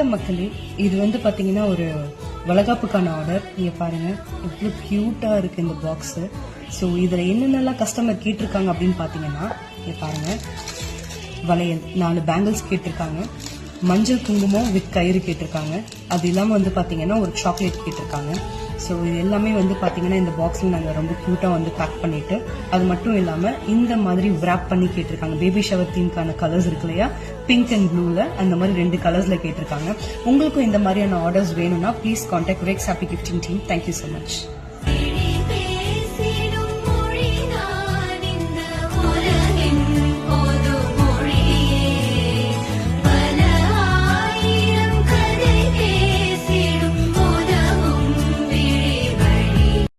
வணக்கம் மக்களே, இது வந்து பாத்தீங்கன்னா ஒரு வளகாப்புக்கான ஆர்டர். நீங்க பாருங்க எவ்வளவு கியூட்டா இருக்கு இந்த பாக்ஸ். ஸோ இதுல என்னென்னலாம் கஸ்டமர் கேட்டிருக்காங்க அப்படின்னு பாத்தீங்கன்னா, இங்க பாருங்க, வளையல் 4 பேங்கிள்ஸ் கேட்டிருக்காங்க, மஞ்சள் குங்குமம் வித் கயிறு கேட்டிருக்காங்க, அது இல்லாம வந்து பாத்தீங்கன்னா ஒரு சாக்லேட் கேட்டிருக்காங்க. ஸோ இது எல்லாமே வந்து பாத்தீங்கன்னா இந்த பாக்ஸ்ல நாங்க ரொம்ப கியூட்டா வந்து பேக் பண்ணிட்டு, அது மட்டும் இல்லாம இந்த மாதிரி விராப் பண்ணி கேட்டிருக்காங்க. பேபி ஷவர் தீம்கான கலர்ஸ் இருக்கு இல்லையா, பிங்க் அண்ட் ப்ளூல அந்த மாதிரி 2 கலர்ஸ்ல கேட்டிருக்காங்க. உங்களுக்கும் இந்த மாதிரியான ஆர்டர்ஸ் வேணும்னா please contact Rex happy gifting team. Thank you so much.